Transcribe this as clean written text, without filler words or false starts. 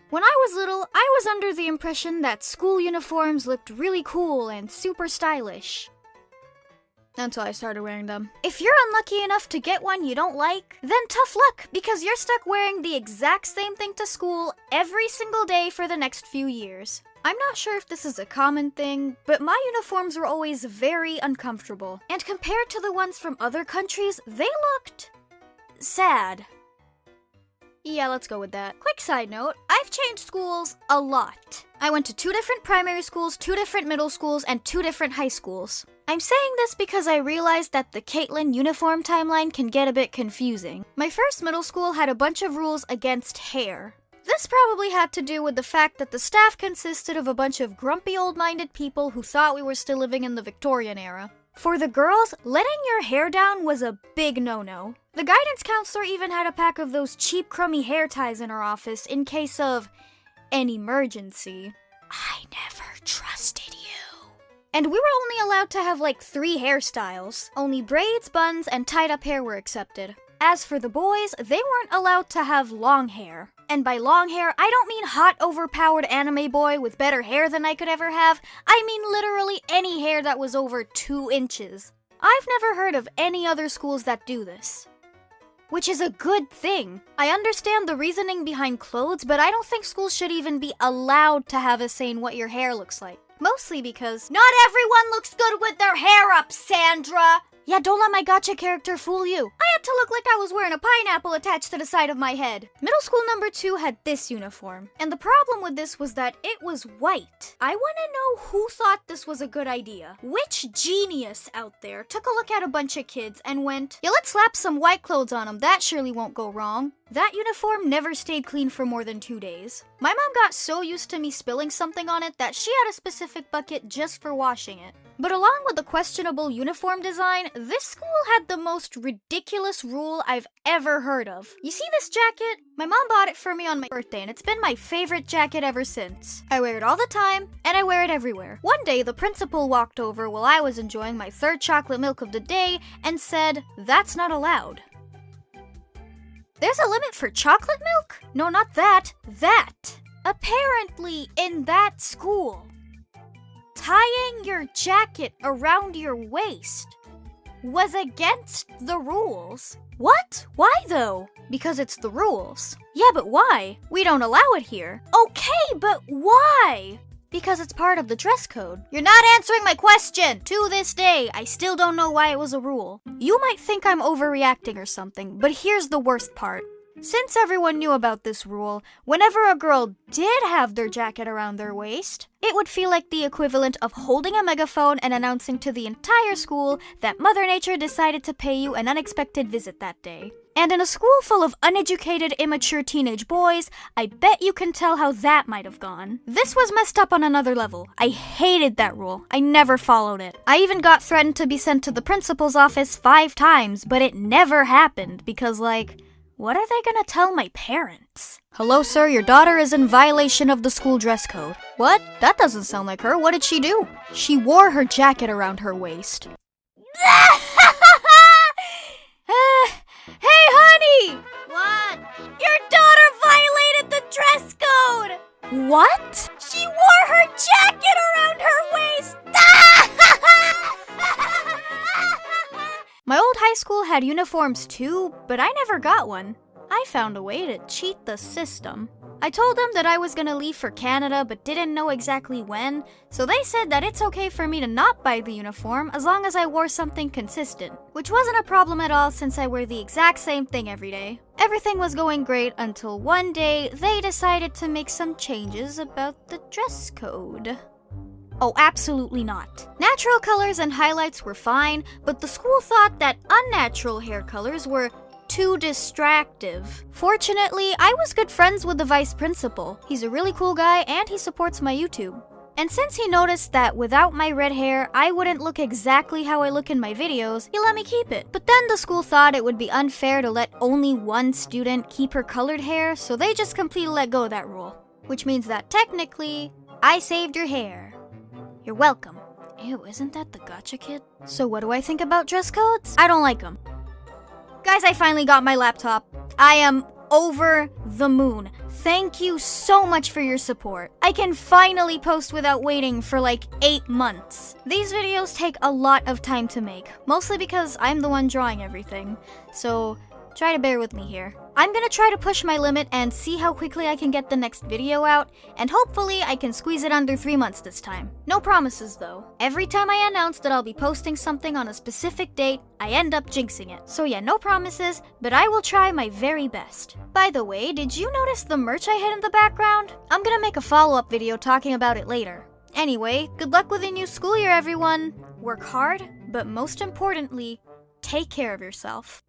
When I was little, I was under the impression that school uniforms looked really cool and super stylish. Until I started wearing them. If you're unlucky enough to get one you don't like, then tough luck, because you're stuck wearing the exact same thing to school every single day for the next few years. I'm not sure if this is a common thing, but my uniforms were always very uncomfortable. And compared to the ones from other countries, they looked sad. Yeah, let's go with that. Quick side note, I've changed schools a lot. I went to 2 different primary schools, 2 different middle schools, and 2 different high schools. I'm saying this because I realized that the Caitlin uniform timeline can get a bit confusing. My first middle school had a bunch of rules against hair. This probably had to do with the fact that the staff consisted of a bunch of grumpy old-minded people who thought we were still living in the Victorian era. For the girls, letting your hair down was a big no-no. The guidance counselor even had a pack of those cheap crummy hair ties in her office in case of an emergency. I never trusted you. And we were only allowed to have like 3 hairstyles. Only braids, buns, and tied-up hair were accepted. As for the boys, they weren't allowed to have long hair. And by long hair, I don't mean hot, overpowered anime boy with better hair than I could ever have. I mean literally any hair that was over 2 inches. I've never heard of any other schools that do this. Which is a good thing. I understand the reasoning behind clothes, but I don't think schools should even be allowed to have a say in what your hair looks like. Mostly because not everyone looks good with their hair up, Sandra! Yeah, don't let my Gacha character fool you. I had to look like I was wearing a pineapple attached to the side of my head. Middle school number 2 had this uniform, and the problem with this was that it was white. I want to know who thought this was a good idea. Which genius out there took a look at a bunch of kids and went, yeah, let's slap some white clothes on them, that surely won't go wrong. That uniform never stayed clean for more than 2 days. My mom got so used to me spilling something on it that she had a specific bucket just for washing it. But along with the questionable uniform design, this school had the most ridiculous rule I've ever heard of. You see this jacket? My mom bought it for me on my birthday, and it's been my favorite jacket ever since. I wear it all the time, and I wear it everywhere. One day, the principal walked over while I was enjoying my 3rd chocolate milk of the day and said, "That's not allowed." There's a limit for chocolate milk? No, not that. That. Apparently, in that school, tying your jacket around your waist was against the rules. What? Why though? Because it's the rules. Yeah, but why? We don't allow it here. Okay, but why? Because it's part of the dress code. You're not answering my question! To this day, I still don't know why it was a rule. You might think I'm overreacting or something, but here's the worst part. Since everyone knew about this rule, whenever a girl did have their jacket around their waist, it would feel like the equivalent of holding a megaphone and announcing to the entire school that Mother Nature decided to pay you an unexpected visit that day. And in a school full of uneducated, immature teenage boys, I bet you can tell how that might have gone. This was messed up on another level. I hated that rule. I never followed it. I even got threatened to be sent to the principal's office 5 times, but it never happened because, like, what are they gonna tell my parents? Hello, sir, your daughter is in violation of the school dress code. What? That doesn't sound like her. What did she do? She wore her jacket around her waist. Hey, honey! What? Your daughter violated the dress code! What? She wore her jacket around her waist! My old high school had uniforms too, but I never got one. I found a way to cheat the system. I told them that I was gonna leave for Canada but didn't know exactly when, so they said that it's okay for me to not buy the uniform as long as I wore something consistent, which wasn't a problem at all since I wear the exact same thing every day. Everything was going great until one day they decided to make some changes about the dress code. Oh, absolutely not. Natural colors and highlights were fine, but the school thought that unnatural hair colors were too distractive. Fortunately, I was good friends with the vice principal. He's a really cool guy and he supports my YouTube. And since he noticed that without my red hair, I wouldn't look exactly how I look in my videos, he let me keep it. But then the school thought it would be unfair to let only one student keep her colored hair, so they just completely let go of that rule. Which means that technically, I saved your hair. You're welcome. Ew, isn't that the Gacha kid? So what do I think about dress codes? I don't like them. Guys, I finally got my laptop. I am over the moon. Thank you so much for your support. I can finally post without waiting for like 8 months. These videos take a lot of time to make, mostly because I'm the one drawing everything, so try to bear with me here. I'm gonna try to push my limit and see how quickly I can get the next video out, and hopefully I can squeeze it under 3 months this time. No promises though. Every time I announce that I'll be posting something on a specific date, I end up jinxing it. So yeah, no promises, but I will try my very best. By the way, did you notice the merch I had in the background? I'm gonna make a follow-up video talking about it later. Anyway, good luck with the new school year, everyone. Work hard, but most importantly, take care of yourself.